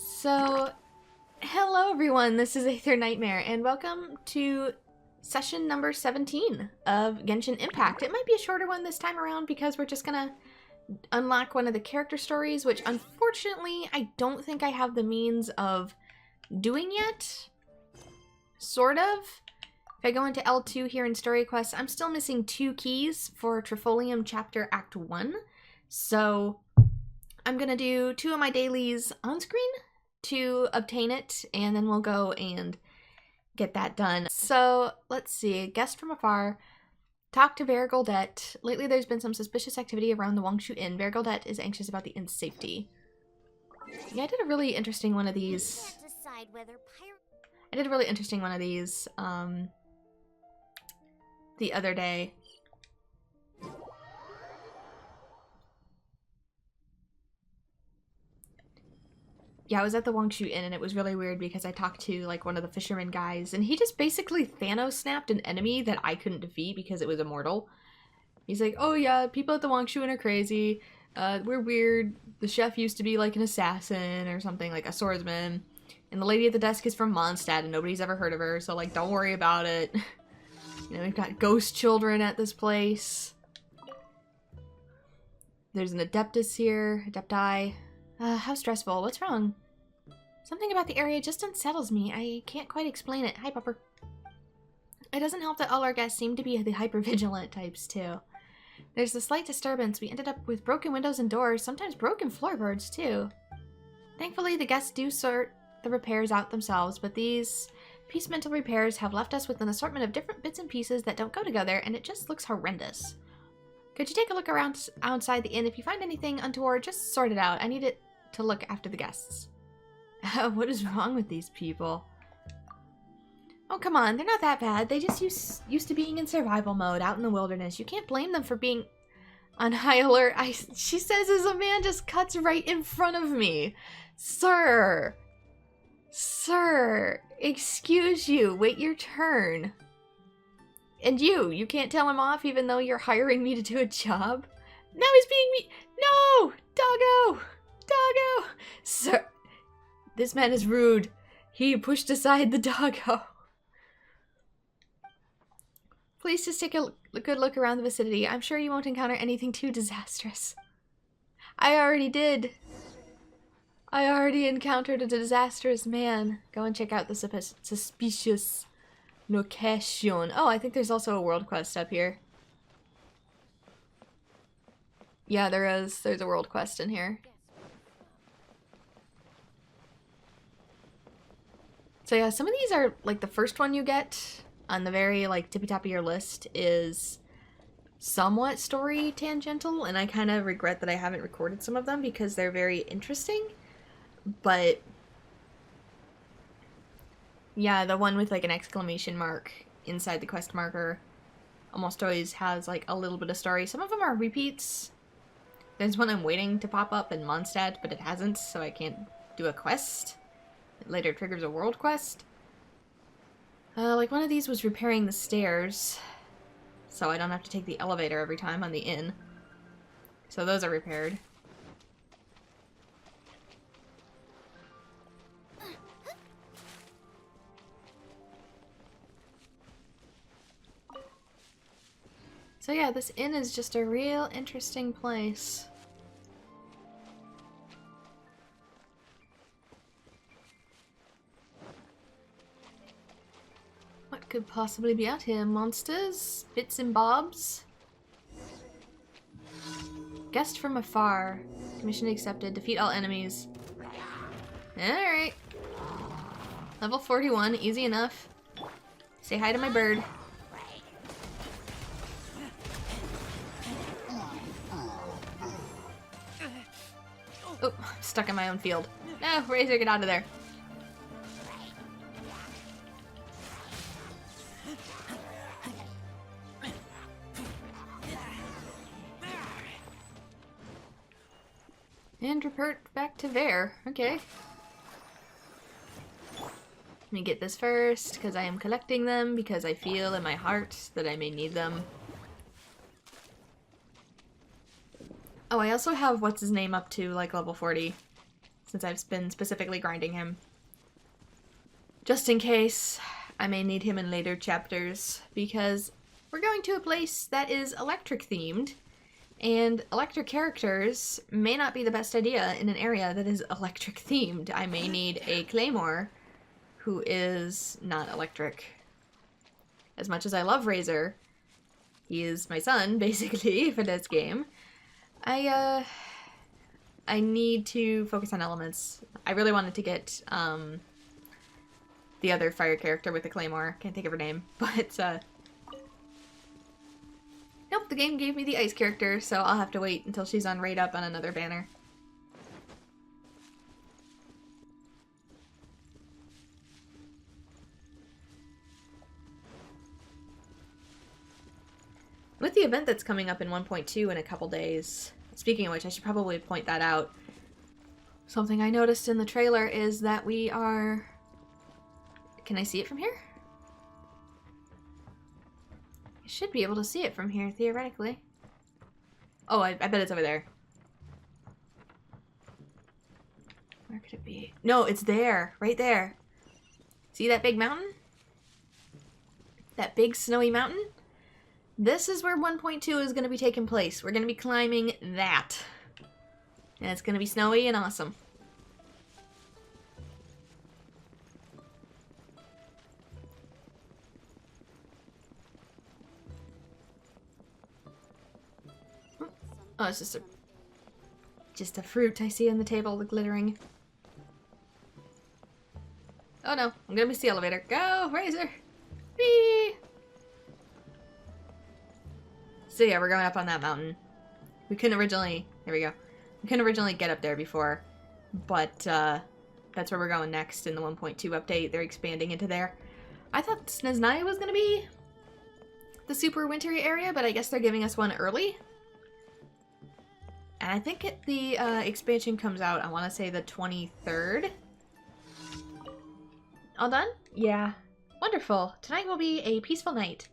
So, hello everyone, this is Aether Nightmare, and welcome to session number 17 of Genshin Impact. It might be a shorter one this time around because we're just gonna unlock one of the character stories, which unfortunately I don't think I have the means of doing yet. Sort of. If I go into L2 here in Story Quests, I'm still missing 2 keys for Trifolium Chapter Act 1. So, I'm gonna do 2 of my dailies on screen to obtain it, and then we'll go and get that done. So, let's see. Guest from afar. Talk to Vergoldet. Lately there's been some suspicious activity around the Wangshu Inn. Vergoldet is anxious about the inn's safety. Yeah, I did a really interesting one of these. The other day. Yeah, I was at the Wangshu Inn and it was really weird because I talked to like one of the fisherman guys and he just basically Thanos snapped an enemy that I couldn't defeat because it was immortal. He's like, oh yeah, people at the Wangshu Inn are crazy. We're weird. The chef used to be like an assassin or something, like a swordsman. And the lady at the desk is from Mondstadt and nobody's ever heard of her, so like don't worry about it. You know, we've got ghost children at this place. There's an adeptus here. Adepti. How stressful. What's wrong? Something about the area just unsettles me. I can't quite explain it. Hi, Pupper. It doesn't help that all our guests seem to be the hypervigilant types, too. There's a slight disturbance. We ended up with broken windows and doors, sometimes broken floorboards, too. Thankfully, the guests do sort the repairs out themselves, but these piecemeal repairs have left us with an assortment of different bits and pieces that don't go together, and it just looks horrendous. Could you take a look around outside the inn? If you find anything untoward, just sort it out. I need it to look after the guests. What is wrong with these people? Oh, come on. They're not that bad. They just used to being in survival mode out in the wilderness. You can't blame them for being on high alert. She says as a man just cuts right in front of me. Sir. Sir. Excuse you. Wait your turn. And you can't tell him off even though you're hiring me to do a job? Now he's being me- No! Doggo! Doggo! Sir, this man is rude. He pushed aside the doggo. Please just take a good look around the vicinity. I'm sure you won't encounter anything too disastrous. I already did. I already encountered a disastrous man. Go and check out the suspicious location. Oh, I think there's also a world quest up here. Yeah, there is. There's a world quest in here. So yeah, some of these are, like, the first one you get on the very, like, tippy-top of your list is somewhat story tangential, and I kind of regret that I haven't recorded some of them because they're very interesting. But yeah, the one with, like, an exclamation mark inside the quest marker almost always has, like, a little bit of story. Some of them are repeats. There's one I'm waiting to pop up in Mondstadt, but it hasn't, so I can't do a quest. It later triggers a world quest. Like, one of these was repairing the stairs, so I don't have to take the elevator every time on the inn. So those are repaired. So yeah, this inn is just a real interesting place. What could possibly be out here? Monsters? Bits and bobs? Guest from afar. Commission accepted. Defeat all enemies. Alright. Level 41, easy enough. Say hi to my bird. Oh, I'm stuck in my own field. No, Razor, get out of there. And report back to Ver. Okay. Let me get this first, because I am collecting them, because I feel in my heart that I may need them. Oh, I also have what's his name up to like level 40. since I've been specifically grinding him. Just in case I may need him in later chapters, because we're going to a place that is electric themed, and electric characters may not be the best idea in an area that is electric themed. I may need a Claymore who is not electric. As much as I love Razor, he is my son, basically, for this game. I need to focus on elements. I really wanted to get, the other fire character with the Claymore. Can't think of her name, but, nope, the game gave me the ice character, so I'll have to wait until she's on raid up on another banner. With the event that's coming up in 1.2 in a couple days, speaking of which, I should probably point that out. Something I noticed in the trailer is that we are... Can I see it from here? I should be able to see it from here, theoretically. Oh, I bet it's over there. Where could it be? No, it's there. Right there. See that big mountain? That big snowy mountain? This is where 1.2 is going to be taking place. We're going to be climbing that. And it's going to be snowy and awesome. Oh, it's just a fruit I see on the table, the glittering. Oh no, I'm gonna miss the elevator. Go, Razor! Whee! So yeah, we're going up on that mountain. We couldn't originally... There we go. We couldn't originally get up there before, but that's where we're going next in the 1.2 update. They're expanding into there. I thought Snezhnaya was gonna be the super wintry area, but I guess they're giving us one early. And I think the expansion comes out, I want to say the 23rd. All done? Yeah. Wonderful. Tonight will be a peaceful night.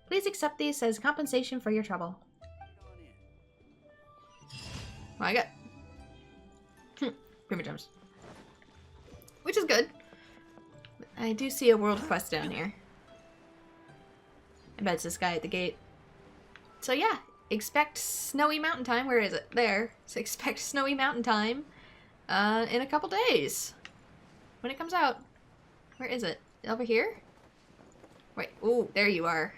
Please accept these as compensation for your trouble. Well, I got... Prima gems. Which is good. I do see a world quest down here. I bet it's this guy at the gate. So yeah. Expect snowy mountain time. Where is it? There. So expect snowy mountain time in a couple days. When it comes out. Where is it? Over here? Wait. Ooh, there you are.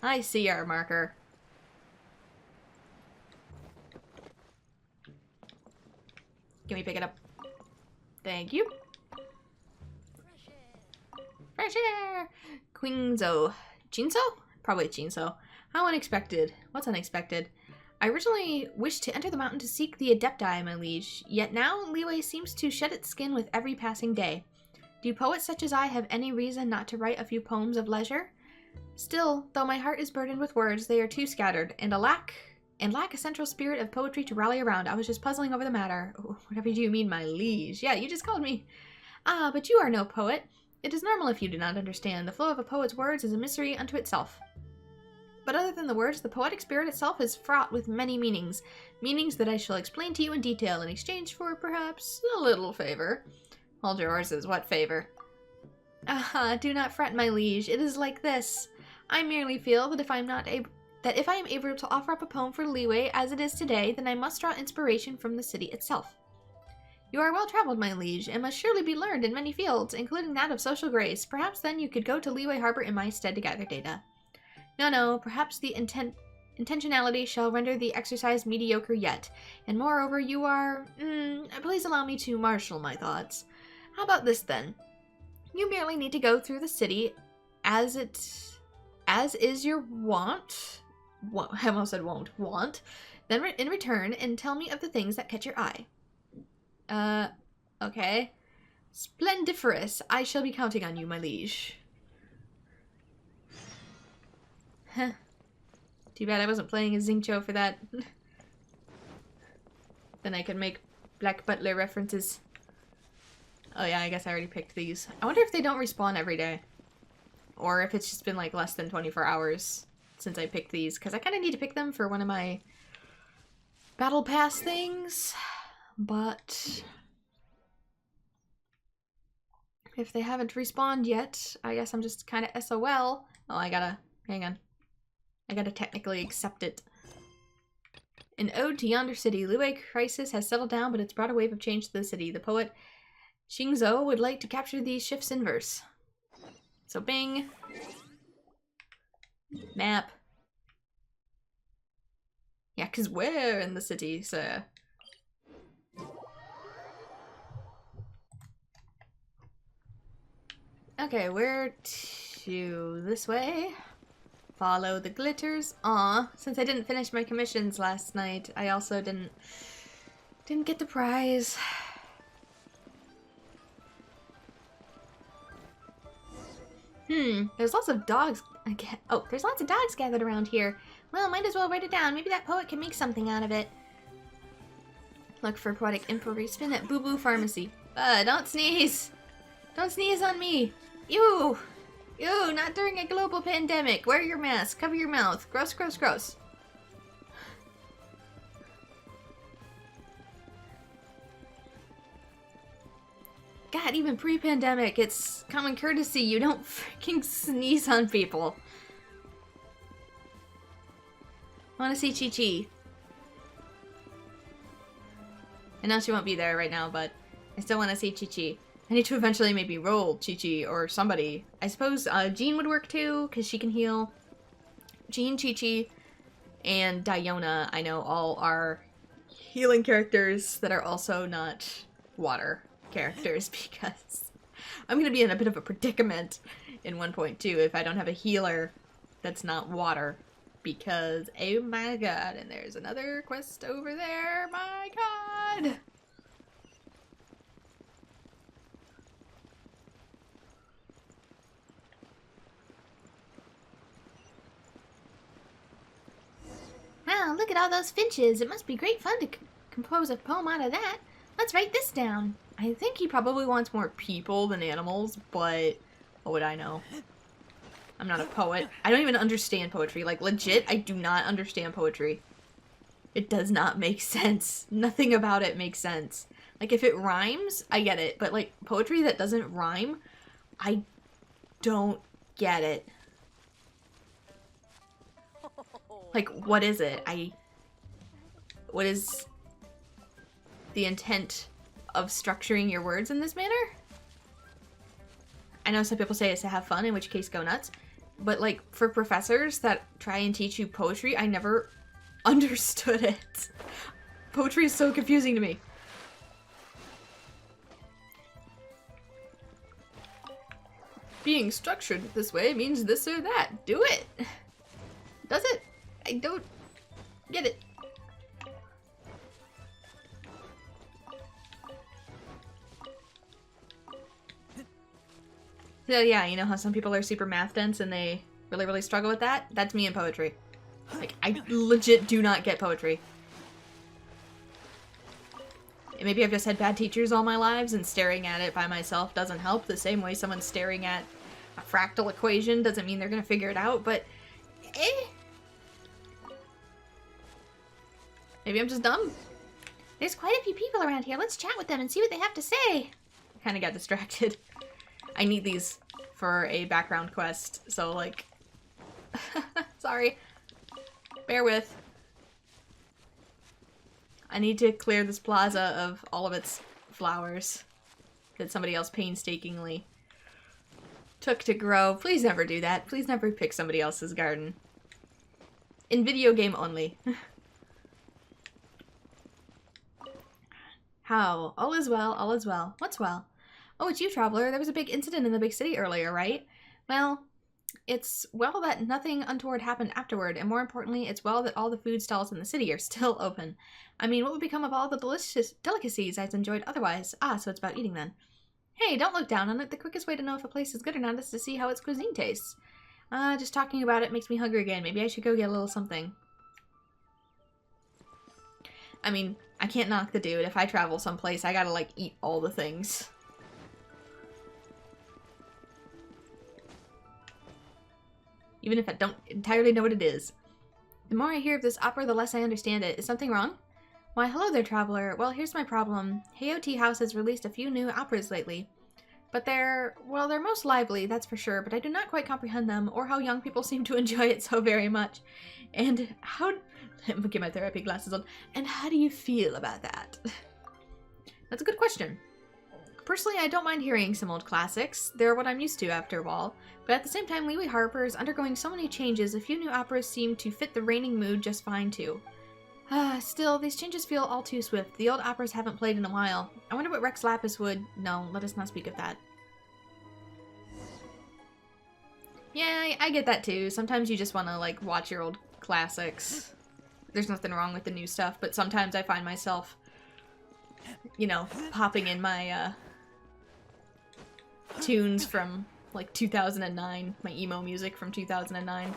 I see our marker. Can we pick it up? Thank you. Fresh air! Quinzo. Jinso? Probably Jinso. How unexpected. What's unexpected? I originally wished to enter the mountain to seek the Adepti, my liege, yet now Liyue seems to shed its skin with every passing day. Do poets such as I have any reason not to write a few poems of leisure? Still, though my heart is burdened with words, they are too scattered, and lack a central spirit of poetry to rally around. I was just puzzling over the matter. Oh, whatever do you mean, my liege? Yeah, you just called me. Ah, but you are no poet. It is normal if you do not understand. The flow of a poet's words is a mystery unto itself. But other than the words, the poetic spirit itself is fraught with many meanings. Meanings that I shall explain to you in detail in exchange for, perhaps, a little favor. Hold your horses, what favor? Ah, do not fret, my liege. It is like this. I merely feel that if I am able to offer up a poem for Liyue as it is today, then I must draw inspiration from the city itself. You are well traveled, my liege, and must surely be learned in many fields, including that of social grace. Perhaps then you could go to Liyue Harbor in my stead to gather data. No, perhaps the intentionality shall render the exercise mediocre yet. And moreover, you are... please allow me to marshal my thoughts. How about this, then? You merely need to go through the city as is your wont. I almost said won't. Want. Then in return, and tell me of the things that catch your eye. Okay. Splendiferous. I shall be counting on you, my liege. Huh. Too bad I wasn't playing as Xingqiu for that. Then I could make Black Butler references. Oh yeah, I guess I already picked these. I wonder if they don't respawn every day. Or if it's just been like less than 24 hours since I picked these. Because I kind of need to pick them for one of my Battle Pass things. but if they haven't respawned yet, I guess I'm just kind of SOL. Oh, hang on. I gotta technically accept it. An ode to yonder city. Liyue crisis has settled down, but it's brought a wave of change to the city. The poet Xingzhou would like to capture these shifts in verse. So bing. Map. Yeah, because we're in the city, so... Okay, where to? This way? Follow the glitters. Aw, since I didn't finish my commissions last night, I also didn't get the prize. There's lots of dogs. Oh, there's lots of dogs gathered around here. Well, might as well write it down. Maybe that poet can make something out of it. Look for poetic inquiry. Spin at Boo Boo Pharmacy. Don't sneeze! Don't sneeze on me! Ew! Ew, not during a global pandemic. Wear your mask. Cover your mouth. Gross, gross, gross. God, even pre-pandemic, it's common courtesy. You don't freaking sneeze on people. I want to see Chi-Chi. I know she won't be there right now, but I still want to see Chi-Chi. I need to eventually maybe roll Chi-Chi or somebody. I suppose Jean would work too, because she can heal. Jean, Chi-Chi, and Diona, I know, all are healing characters that are also not water characters, because I'm going to be in a bit of a predicament in 1.2 if I don't have a healer that's not water. Because, oh my god, and there's another quest over there, my god! Wow, look at all those finches. It must be great fun to compose a poem out of that. Let's write this down. I think he probably wants more people than animals, but what would I know? I'm not a poet. I don't even understand poetry. Like, legit, I do not understand poetry. It does not make sense. Nothing about it makes sense. Like, if it rhymes, I get it. But, like, poetry that doesn't rhyme, I don't get it. Like, what is it? What is the intent of structuring your words in this manner? I know some people say it's to have fun, in which case go nuts. But, like, for professors that try and teach you poetry, I never understood it. Poetry is so confusing to me. Being structured this way means this or that. Do it! Does it? I don't get it. So yeah, you know how some people are super math dense and they really, really struggle with that? That's me in poetry. Like, I legit do not get poetry. And maybe I've just had bad teachers all my lives and staring at it by myself doesn't help. The same way someone staring at a fractal equation doesn't mean they're gonna figure it out, but maybe I'm just dumb. There's quite a few people around here. Let's chat with them and see what they have to say. I kind of got distracted. I need these for a background quest, so like... Sorry. Bear with. I need to clear this plaza of all of its flowers that somebody else painstakingly took to grow. Please never do that. Please never pick somebody else's garden. In video game only. How? All is well, all is well. What's well? Oh, it's you, Traveler. There was a big incident in the big city earlier, right? Well, it's well that nothing untoward happened afterward, and more importantly, it's well that all the food stalls in the city are still open. I mean, what would become of all the delicious delicacies I'd enjoyed otherwise? Ah, so it's about eating then. Hey, don't look down on it. The quickest way to know if a place is good or not is to see how its cuisine tastes. Just talking about it makes me hungry again. Maybe I should go get a little something. I mean, I can't knock the dude. If I travel someplace, I gotta, like, eat all the things. Even if I don't entirely know what it is. The more I hear of this opera, the less I understand it. Is something wrong? Why, hello there, traveler. Well, here's my problem. Heyo Tea House has released a few new operas lately. But they're most lively, that's for sure, but I do not quite comprehend them, or how young people seem to enjoy it so very much. And how... Let me get my therapy glasses on. And how do you feel about that? That's a good question. Personally, I don't mind hearing some old classics. They're what I'm used to after a while. But at the same time, Liwi Harper is undergoing so many changes, a few new operas seem to fit the reigning mood just fine too. Still, these changes feel all too swift. The old operas haven't played in a while. I wonder what Rex Lapis would... No, let us not speak of that. Yeah, I get that too. Sometimes you just want to, like, watch your old classics. There's nothing wrong with the new stuff, but sometimes I find myself, you know, popping in my, tunes from, like, 2009. My emo music from 2009.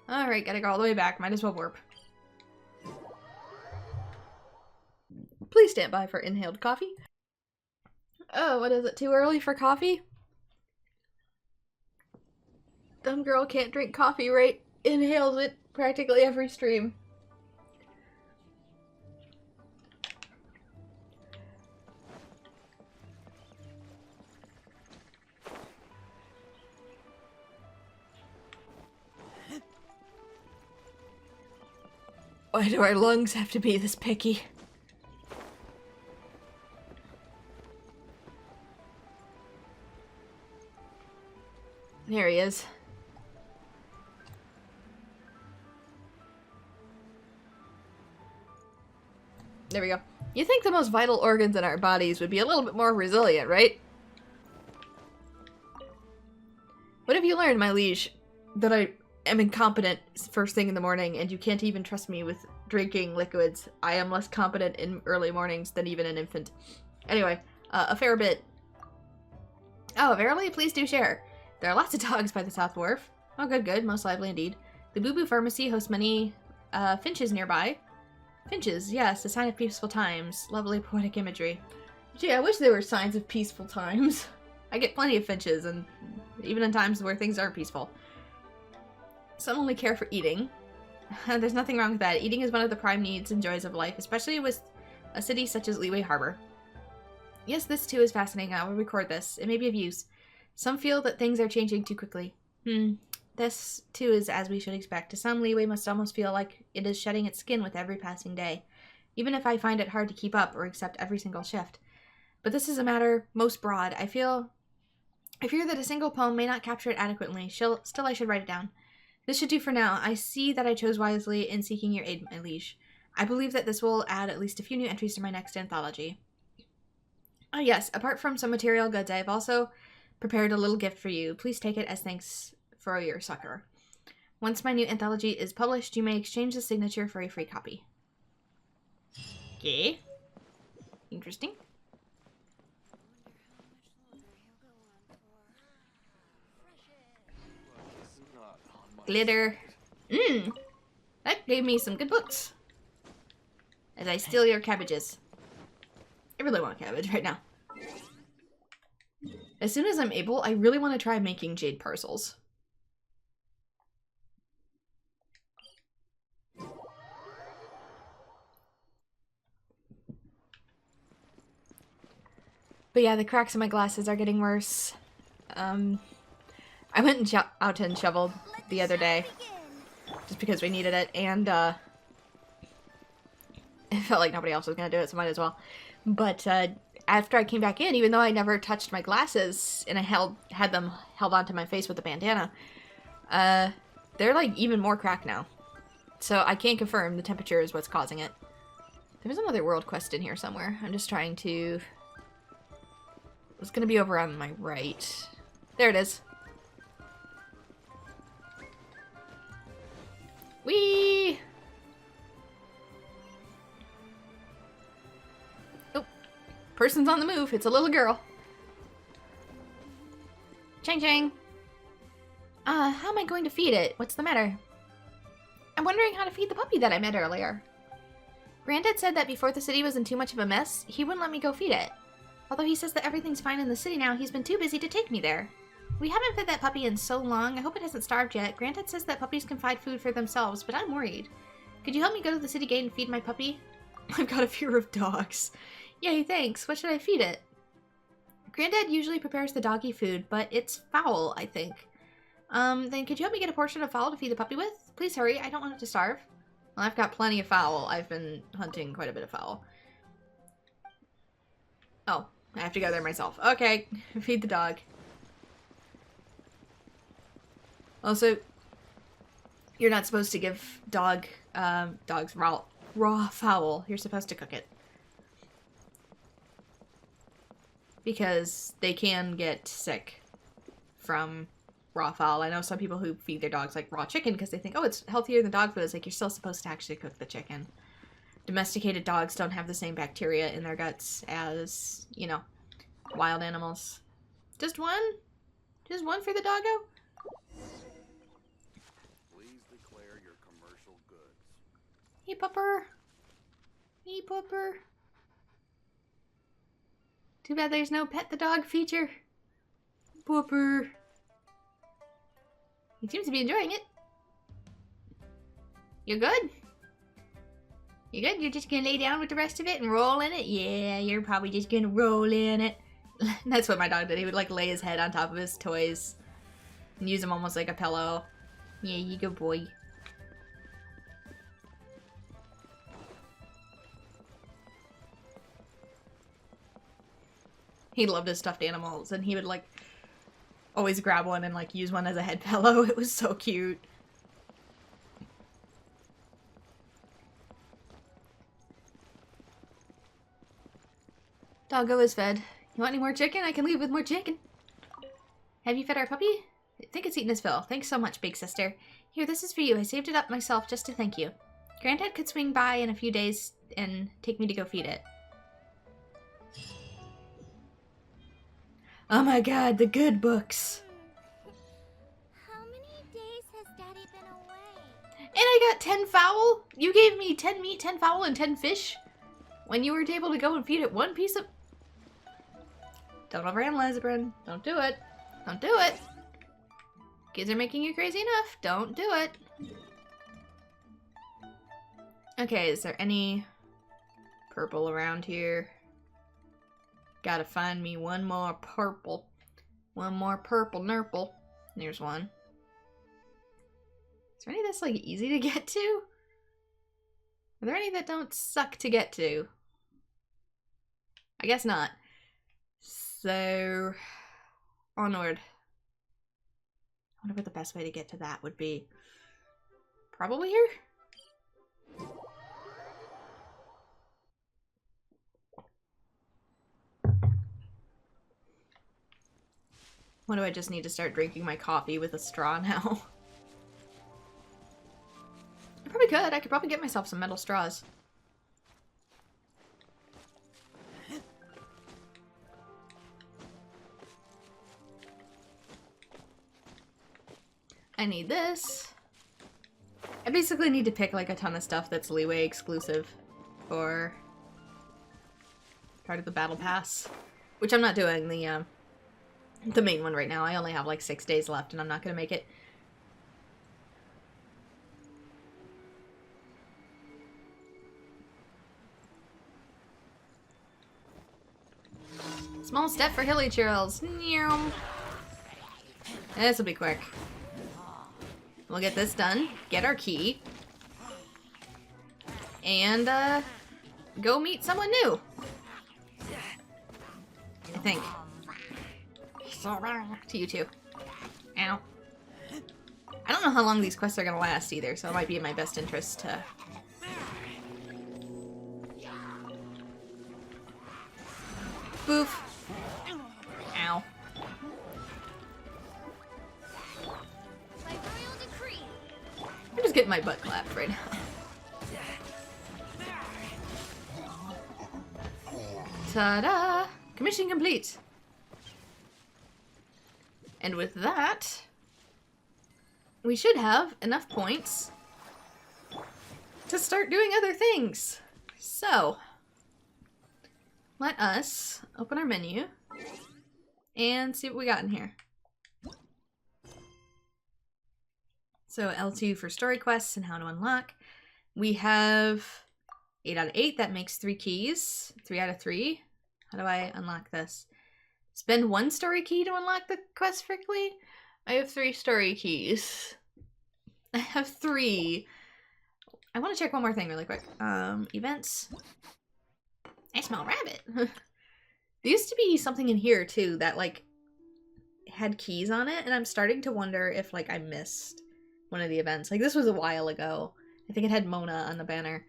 Alright, gotta go all the way back. Might as well warp. Please stand by for inhaled coffee. Oh, what is it? Too early for coffee? Dumb girl can't drink coffee, right? Inhales it practically every stream. Why do our lungs have to be this picky? There he is. There we go. You think the most vital organs in our bodies would be a little bit more resilient, right? What have you learned, my liege? That I am incompetent first thing in the morning, and you can't even trust me with drinking liquids. I am less competent in early mornings than even an infant. Anyway, a fair bit. Oh, verily? Please do share. There are lots of dogs by the South Wharf. Oh, good, good. Most lively indeed. The Boo Boo Pharmacy hosts many finches nearby. Finches, yes, a sign of peaceful times. Lovely poetic imagery. Gee, I wish there were signs of peaceful times. I get plenty of finches, and even in times where things aren't peaceful. Some only care for eating. There's nothing wrong with that. Eating is one of the prime needs and joys of life, especially with a city such as Liwi Harbor. Yes, this too is fascinating. I will record this. It may be of use. Some feel that things are changing too quickly. This too is as we should expect. To some, Liwi must almost feel like it is shedding its skin with every passing day, even if I find it hard to keep up or accept every single shift. But this is a matter most broad. I fear that a single poem may not capture it adequately. Still, I should write it down. This should do for now. I see that I chose wisely in seeking your aid, my liege. I believe that this will add at least a few new entries to my next anthology. Oh yes, apart from some material goods, I have also prepared a little gift for you. Please take it as thanks for your succor. Once my new anthology is published, you may exchange the signature for a free copy. Okay. Interesting. Glitter. That gave me some good books. As I steal your cabbages. I really want a cabbage right now. As soon as I'm able, I really want to try making jade parcels. But yeah, the cracks in my glasses are getting worse. I went and out and shoveled the other day. Just because we needed it, and it felt like nobody else was going to do it, so might as well. But after I came back in, even though I never touched my glasses, and I had them held onto my face with a bandana, they're like even more cracked now. So I can't confirm the temperature is what's causing it. There's another world quest in here somewhere. I'm just trying to... It's going to be over on my right. There it is. Whee! Oh, person's on the move. It's a little girl. Chang Chang. How am I going to feed it? What's the matter? I'm wondering how to feed the puppy that I met earlier. Granddad said that before the city was in too much of a mess, he wouldn't let me go feed it. Although he says that everything's fine in the city now, he's been too busy to take me there. We haven't fed that puppy in so long. I hope it hasn't starved yet. Granddad says that puppies can find food for themselves, but I'm worried. Could you help me go to the city gate and feed my puppy? I've got a fear of dogs. Yay, thanks. What should I feed it? Granddad usually prepares the doggy food, but it's fowl, I think. Then could you help me get a portion of fowl to feed the puppy with? Please hurry, I don't want it to starve. Well, I've got plenty of fowl. I've been hunting quite a bit of fowl. Oh, I have to go there myself. Okay, feed the dog. Also, you're not supposed to give dogs raw fowl. You're supposed to cook it. Because they can get sick from raw fowl. I know some people who feed their dogs like raw chicken because they think, oh, it's healthier than dog food. It's like, you're still supposed to actually cook the chicken. Domesticated dogs don't have the same bacteria in their guts as, you know, wild animals. Just one? Just one for the doggo? Please declare your commercial goods. Hey, pupper. Hey, pupper. Too bad there's no pet the dog feature. Pupper. He seems to be enjoying it. You good? You good? You're just gonna lay down with the rest of it and roll in it? Yeah, you're probably just gonna roll in it. That's what my dog did. He would like lay his head on top of his toys and use them almost like a pillow. Yeah, you good boy. He loved his stuffed animals, and he would like always grab one and like use one as a head pillow. It was so cute. Doggo is fed. You want any more chicken? I can leave with more chicken. Have you fed our puppy? I think it's eaten his fill. Thanks so much, big sister. Here, this is for you. I saved it up myself just to thank you. Granddad could swing by in a few days and take me to go feed it. Oh my god, the good books. How many days has Daddy been away? And I got 10 fowl? You gave me 10 meat, 10 fowl, and 10 fish? When you weren't able to go and feed it one piece of... Don't overanalyze it, Bryn. Don't do it. Don't do it. Kids are making you crazy enough. Don't do it. Okay, is there any purple around here? Gotta find me one more purple. One more purple nurple. There's one. Is there any that's like easy to get to? Are there any that don't suck to get to? I guess not. So, onward. I wonder what the best way to get to that would be. Probably here? What do I just need to start drinking my coffee with a straw now? I probably could. I could probably get myself some metal straws. I need this. I basically need to pick like a ton of stuff that's leeway exclusive for part of the battle pass, which I'm not doing the main one right now. I only have like 6 days left and I'm not gonna make it. Small step for hilly churls. This will be quick. We'll get this done, get our key, and go meet someone new. I think. To you too. Ow. I don't know how long these quests are gonna last either, so it might be in my best interest to... Boof. Ow. I'm just getting my butt clapped right now. Ta-da! Commission complete! And with that, we should have enough points to start doing other things. So, let us open our menu and see what we got in here. So L2 for story quests and how to unlock. We have 8 out of 8. That makes 3 keys. 3 out of 3. How do I unlock this? Spend 1 story key to unlock the quest quickly? I have 3 story keys. I have 3. I want to check one more thing really quick. Events. I smell rabbit. There used to be something in here too that like had keys on it, and I'm starting to wonder if like I missed one of the events. Like this was a while ago. I think it had Mona on the banner.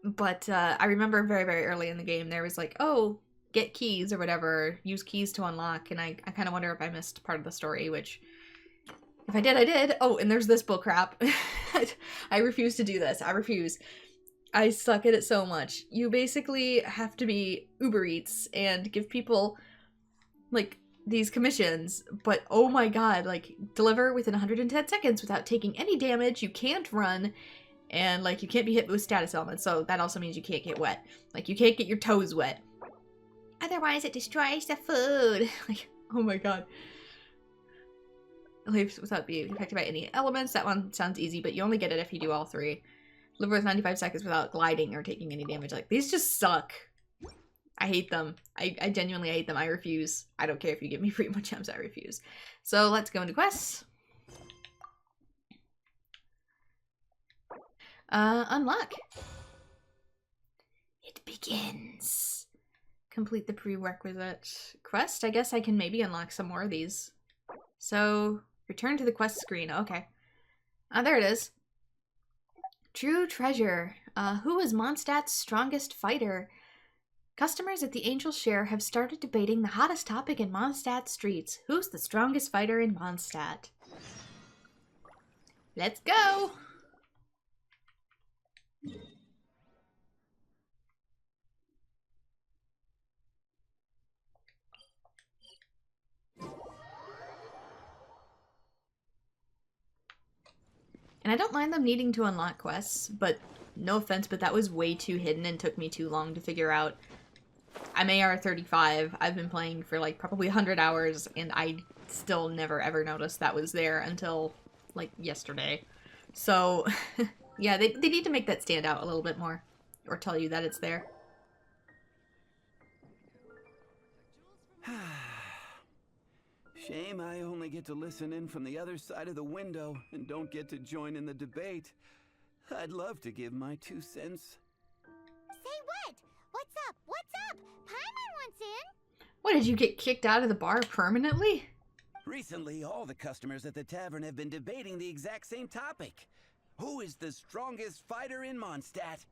But I remember very, very early in the game there was like, oh, get keys or whatever, use keys to unlock, and I kind of wonder if I missed part of the story, which if I did, I did. Oh, and there's this bullcrap. I refuse to do this. I refuse. I suck at it so much. You basically have to be Uber Eats and give people like these commissions, but oh my god, like deliver within 110 seconds without taking any damage. You can't run, and like you can't be hit with status elements, so that also means you can't get wet. Like you can't get your toes wet. Otherwise it destroys the food. Like, oh my god. Lives without being affected by any elements. That one sounds easy, but you only get it if you do all 3. Live with 95 seconds without gliding or taking any damage. Like, these just suck. I hate them. I genuinely hate them. I refuse. I don't care if you give me free gems. I refuse. So let's go into quests. Unlock. It begins. Complete the prerequisite quest. I guess I can maybe unlock some more of these. So, return to the quest screen. Okay. There it is. True treasure. Who is Mondstadt's strongest fighter? Customers at the Angel Share have started debating the hottest topic in Mondstadt streets. Who's the strongest fighter in Mondstadt? Let's go! And I don't mind them needing to unlock quests, but no offense, but that was way too hidden and took me too long to figure out. I'm AR 35. I've been playing for like probably 100 hours, and I still never ever noticed that was there until like yesterday. So yeah, they need to make that stand out a little bit more, or tell you that it's there. Shame I only get to listen in from the other side of the window and don't get to join in the debate. I'd love to give my 2 cents. Say what? What's up? What's up? Paimon wants in. What, did you get kicked out of the bar permanently? Recently, all the customers at the tavern have been debating the exact same topic. Who is the strongest fighter in Mondstadt?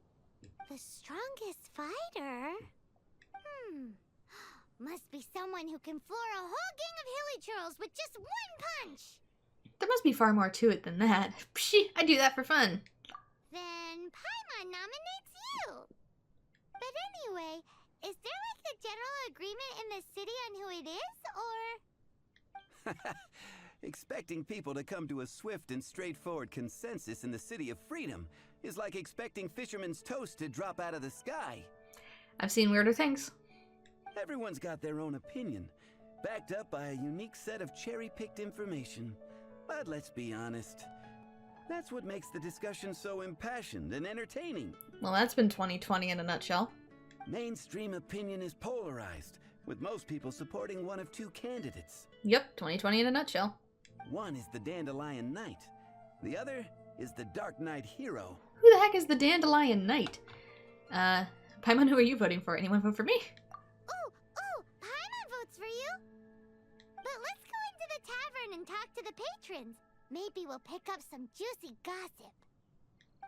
The strongest fighter? Must be someone who can floor a whole gang of hilly churls with just 1 punch. There must be far more to it than that. Pshh, I do that for fun. Then Paimon nominates you. But anyway, is there like a general agreement in the city on who it is, or? Expecting people to come to a swift and straightforward consensus in the City of Freedom is like expecting fisherman's toast to drop out of the sky. I've seen weirder things. Everyone's got their own opinion, backed up by a unique set of cherry-picked information. But let's be honest, that's what makes the discussion so impassioned and entertaining. Well, that's been 2020 in a nutshell. Mainstream opinion is polarized, with most people supporting one of 2 candidates. Yep, 2020 in a nutshell. One is the Dandelion Knight. The other is the Dark Knight Hero. Who the heck is the Dandelion Knight? Paimon, who are you voting for? Anyone vote for me? Ooh, Paimon votes for you. But let's go into the tavern and talk to the patrons. Maybe we'll pick up some juicy gossip.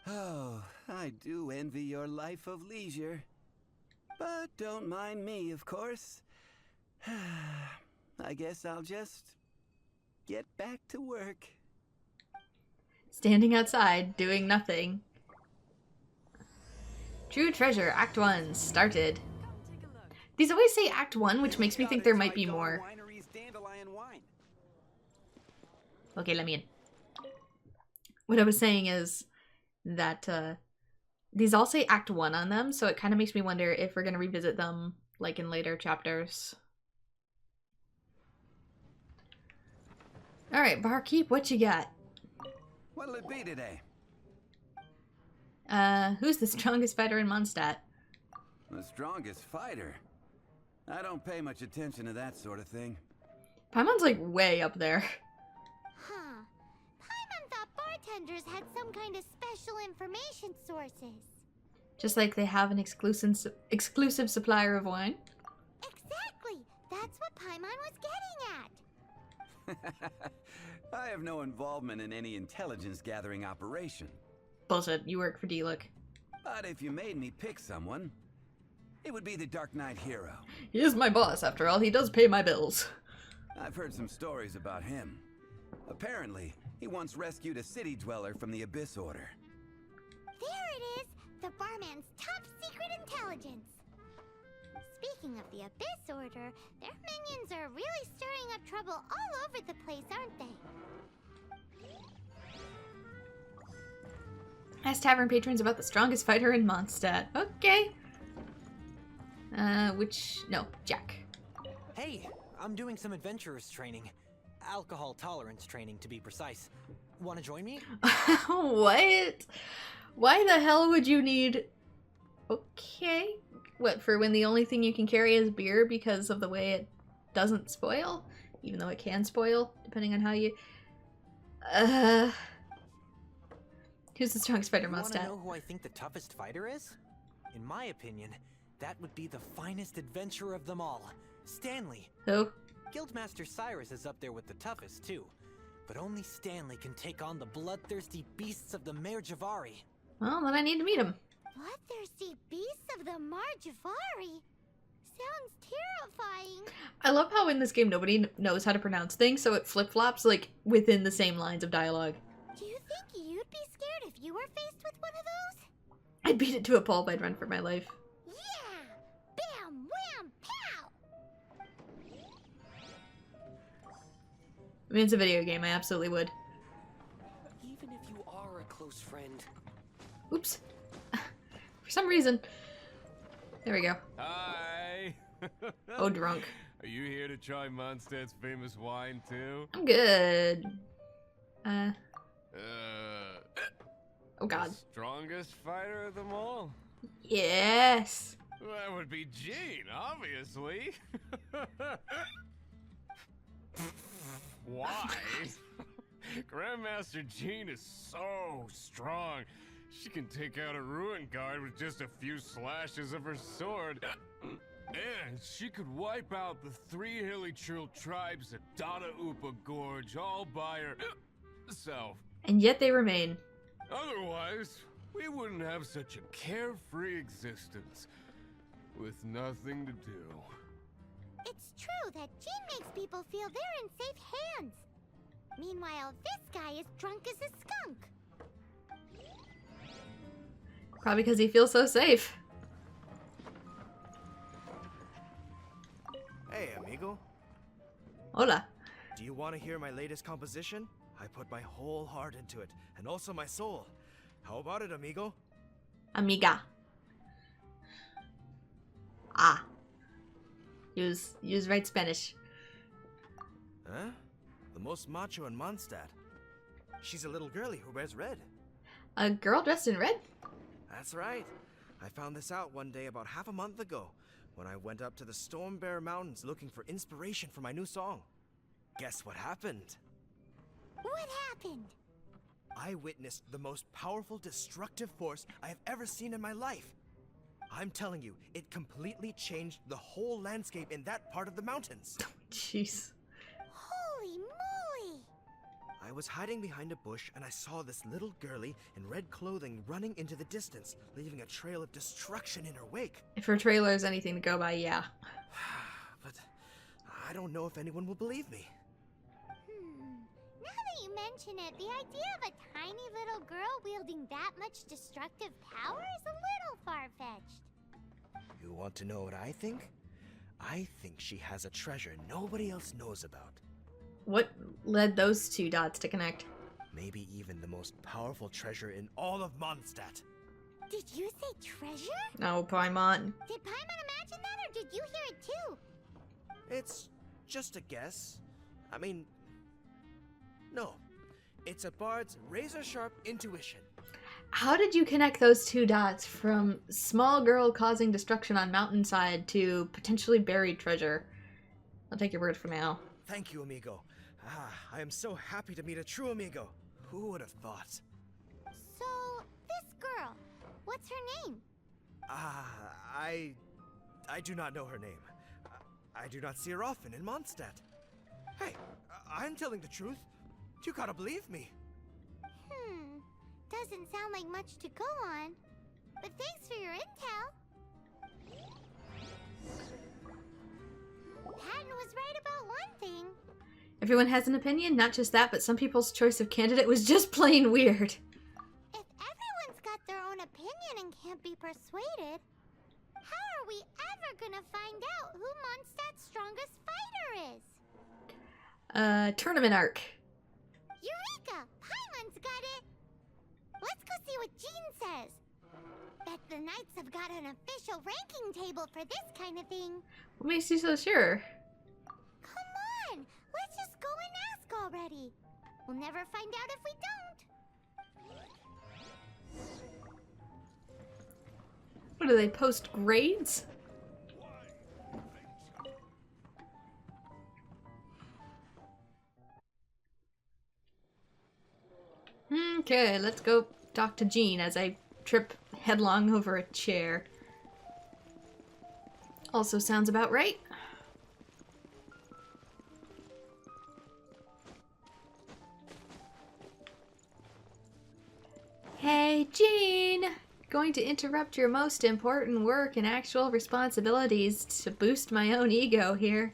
Oh, I do envy your life of leisure. But don't mind me, of course. I guess I'll just get back to work. Standing outside, doing nothing. True Treasure, Act 1, started. These always say Act 1, which makes me think there might be more. Okay, let me in. What I was saying is that these all say Act 1 on them, so it kind of makes me wonder if we're going to revisit them like in later chapters. Alright, barkeep, what you got? What'll it be today? Who's the strongest fighter in Mondstadt? The strongest fighter? I don't pay much attention to that sort of thing. Paimon's like way up there. Huh. Paimon thought bartenders had some kind of special information sources. Just like they have an exclusive supplier of wine. Exactly! That's what Paimon was getting at! I have no involvement in any intelligence gathering operation. Bullshit, you work for D-Look. But if you made me pick someone, it would be the Dark Knight hero. He is my boss, after all. He does pay my bills. I've heard some stories about him. Apparently, he once rescued a city dweller from the Abyss Order. There it is! The barman's top secret intelligence! Speaking of the Abyss Order, their minions are really stirring up trouble all over the place, aren't they? Ask tavern patrons about the strongest fighter in Mondstadt. Okay. No, Jack. Hey, I'm doing some adventurers training. Alcohol tolerance training, to be precise. Want to join me? What? Why the hell would you need... Okay. What, for when the only thing you can carry is beer because of the way it doesn't spoil? Even though it can spoil, depending on how you... Who's the strongest fighter in Want to Mondstadt? know who I think the toughest fighter is? In my opinion, that would be the finest adventurer of them all, Stanley. Who? Guildmaster Cyrus is up there with the toughest too, but only Stanley can take on the bloodthirsty beasts of the Mare Javari. Well, then I need to meet him. Bloodthirsty beasts of the Marjavari? Sounds terrifying. I love how in this game nobody knows how to pronounce things, so it flip-flops, like, within the same lines of dialogue. Do you think you'd be scared if you were faced with one of those? I'd beat it to a pulp, I'd run for my life. Yeah! Bam! Wham! Pow! I mean, it's a video game, I absolutely would. Even if you are a close friend. Oops. For some reason. There we go. Hi! Oh, drunk. Are you here to try Mondstadt's famous wine too? I'm good. Uh, Oh god. The strongest fighter of them all? Yes. That would be Jean, obviously. Why? Grandmaster Jean is so strong. She can take out a ruin guard with just a few slashes of her sword. And she could wipe out the 3 hilly Trill tribes at Dada Upa Gorge all by herself. And yet they remain. Otherwise, we wouldn't have such a carefree existence with nothing to do. It's true that Jean makes people feel they're in safe hands. Meanwhile, this guy is drunk as a skunk. Probably because he feels so safe. Hey, amigo. Hola. Do you want to hear my latest composition? I put my whole heart into it, and also my soul. How about it, amigo? Amiga. Ah. Use right Spanish. Huh? The most macho in Mondstadt. She's a little girlie who wears red. A girl dressed in red? That's right. I found this out one day about half a month ago, when I went up to the Storm Bear Mountains looking for inspiration for my new song. Guess what happened? What happened? I witnessed the most powerful destructive force I have ever seen in my life. I'm telling you, it completely changed the whole landscape in that part of the mountains. Jeez. Holy moly! I was hiding behind a bush and I saw this little girlie in red clothing running into the distance, leaving a trail of destruction in her wake. If her trailer is anything to go by, yeah. But I don't know if anyone will believe me. Now that you mention it, the idea of a tiny little girl wielding that much destructive power is a little far-fetched. You want to know what I think? I think she has a treasure nobody else knows about. What led those two dots to connect? Maybe even the most powerful treasure in all of Mondstadt. Did you say treasure? No, Paimon. Did Paimon imagine that, or did you hear it too? It's just a guess. I mean, no. It's a bard's razor-sharp intuition. How did you connect those two dots from small girl causing destruction on mountainside to potentially buried treasure? I'll take your word for now. Thank you, amigo. I am so happy to meet a true amigo. Who would have thought? So, this girl, what's her name? I do not know her name. I do not see her often in Mondstadt. Hey, I'm telling the truth. You gotta believe me. Doesn't sound like much to go on. But thanks for your intel. Patton was right about one thing. Everyone has an opinion, not just that, but some people's choice of candidate was just plain weird. If everyone's got their own opinion and can't be persuaded, how are we ever gonna find out who Mondstadt's strongest fighter is? Tournament arc. Eureka! Paimon's got it! Let's go see what Jean says. Bet the Knights have got an official ranking table for this kind of thing. What makes you so sure? Come on! Let's just go and ask already. We'll never find out if we don't. What do they post grades? Okay, let's go talk to Jean as I trip headlong over a chair. Also sounds about right. Hey, Jean! Going to interrupt your most important work and actual responsibilities to boost my own ego here.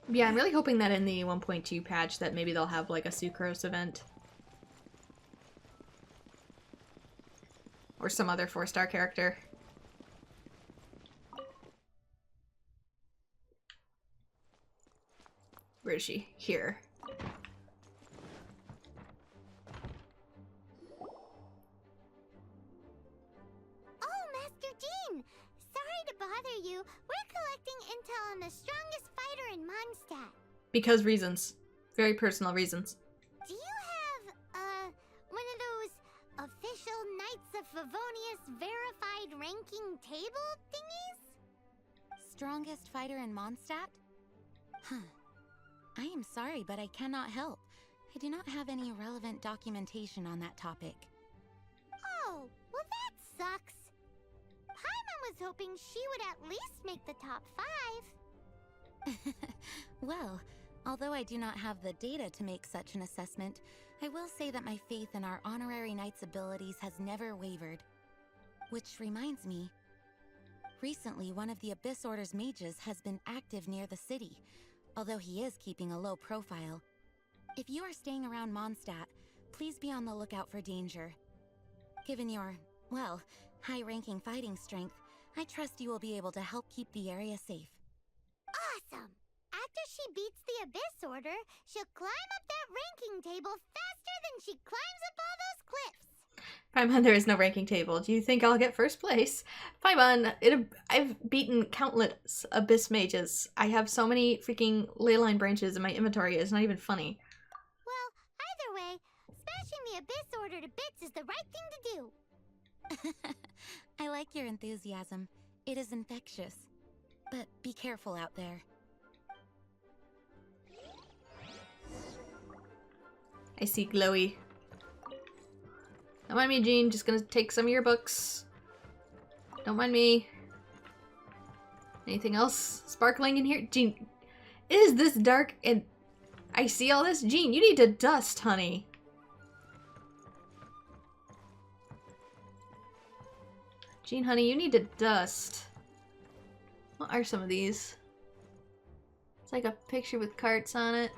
Yeah, I'm really hoping that in the 1.2 patch that maybe they'll have like a Sucrose event. Or some other 4-star character. Where is she? Here. Oh, Master Jean! Sorry to bother you. We're collecting intel on the strongest fighter in Mondstadt. Because reasons. Very personal reasons. Do you have, one of those official Knights of Favonius verified ranking table thingies? Strongest fighter in Mondstadt? Huh. I am sorry, but I cannot help. I do not have any relevant documentation on that topic. Oh, well that sucks. Paimon was hoping she would at least make the top 5. Well, although I do not have the data to make such an assessment, I will say that my faith in our honorary knight's abilities has never wavered. Which reminds me, recently one of the Abyss Order's mages has been active near the city, although he is keeping a low profile. If you are staying around Mondstadt, please be on the lookout for danger. Given your, well, high-ranking fighting strength, I trust you will be able to help keep the area safe. Awesome! After she beats the Abyss Order, she'll climb up that ranking table faster than she climbs up all those cliffs. Paimon, there is no ranking table. Do you think I'll get first place? Paimon, I've beaten countless Abyss mages. I have so many freaking leyline branches in my inventory, it's not even funny. Well, either way, smashing the Abyss Order to bits is the right thing to do. I like your enthusiasm. It is infectious. But be careful out there. I see glowy. Don't mind me, Jean. Just gonna take some of your books. Don't mind me. Anything else sparkling in here? Jean, is this dark and I see all this? Jean, you need to dust, honey. Jean, honey, you need to dust. What are some of these? It's like a picture with carts on it.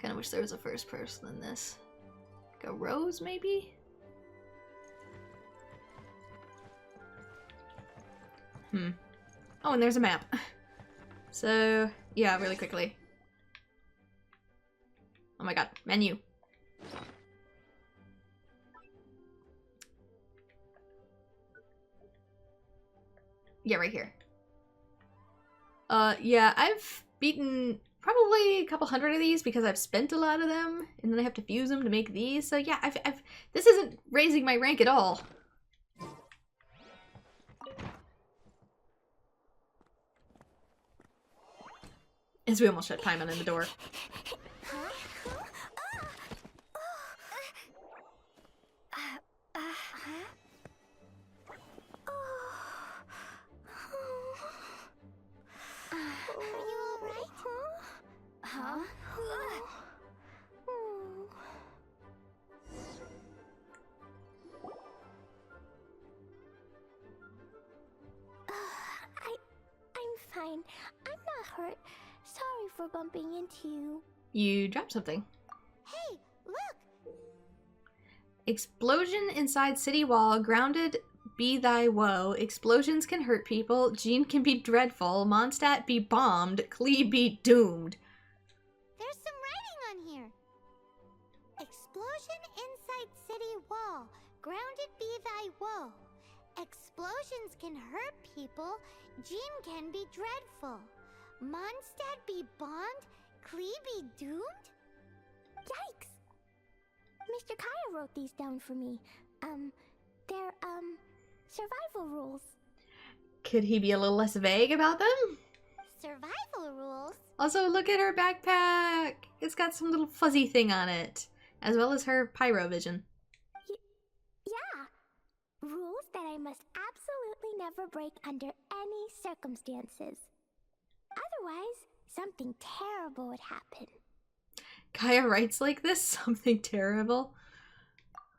Kinda wish there was a first person in this. Like a rose, maybe? Oh, and there's a map. So, yeah, really quickly. Oh my god, menu. Yeah, right here. Yeah, I've beaten probably a couple hundred of these because I've spent a lot of them, and then I have to fuse them to make these. So yeah, this isn't raising my rank at all. As we almost shut Paimon in the door. I'm fine. I'm not hurt. Sorry for bumping into you. You dropped something. Hey, look! Explosion inside city wall. Grounded be thy woe. Explosions can hurt people. Jean can be dreadful. Mondstadt be bombed. Klee be doomed. There's some writing on here. Explosion inside city wall. Grounded be thy woe. Explosions can hurt people. Jean can be dreadful. Mondstadt be bombed. Klee be doomed? Yikes! Mr. Kaya wrote these down for me. They're, survival rules. Could he be a little less vague about them? Survival rules? Also, look at her backpack. It's got some little fuzzy thing on it, as well as her pyro vision. Yeah. Rules that I must absolutely never break under any circumstances. Otherwise, something terrible would happen. Kaya writes like this? Something terrible?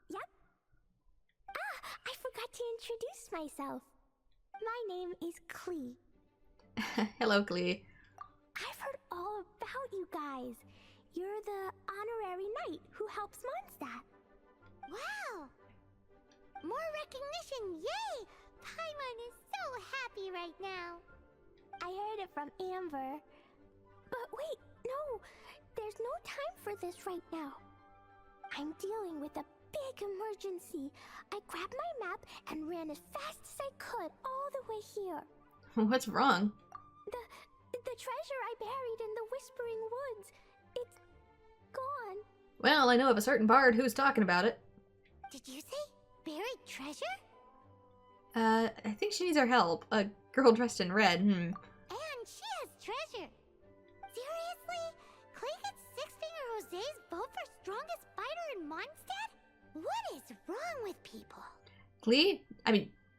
Yep. I forgot to introduce myself. My name is Klee. Hello, Klee. I've heard all about you guys. You're the honorary knight who helps Mondstadt. Wow! More recognition, yay! Paimon is so happy right now. I heard it from Amber. But wait, no! There's no time for this right now. I'm dealing with a big emergency. I grabbed my map and ran as fast as I could all the way here. What's wrong? The treasure I buried in the Whispering Woods. It's gone. Well, I know of a certain bard who's talking about it. Did you say buried treasure? I think she needs our help. A girl dressed in red, And she has treasure. Seriously? Clay gets Six-Finger Jose's vote for strongest fighter in Mondstadt? What is wrong with people?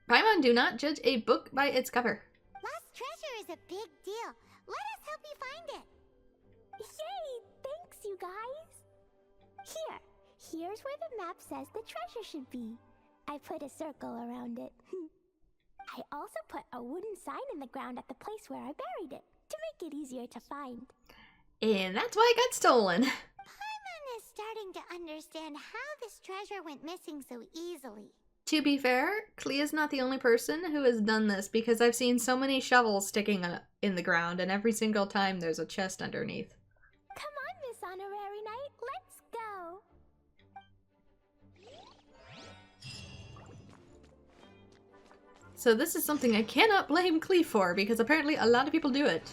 Paimon, do not judge a book by its cover. Lost treasure is a big deal. Let us help you find it. Yay! Thanks, you guys. Here's where the map says the treasure should be. I put a circle around it. I also put a wooden sign in the ground at the place where I buried it, to make it easier to find. And that's why it got stolen. Paimon is starting to understand how this treasure went missing so easily. To be fair, Klee is not the only person who has done this, because I've seen so many shovels sticking in the ground, and every single time there's a chest underneath. Come on, Miss Honorary Knight, let's go! So this is something I cannot blame Klee for, because apparently a lot of people do it.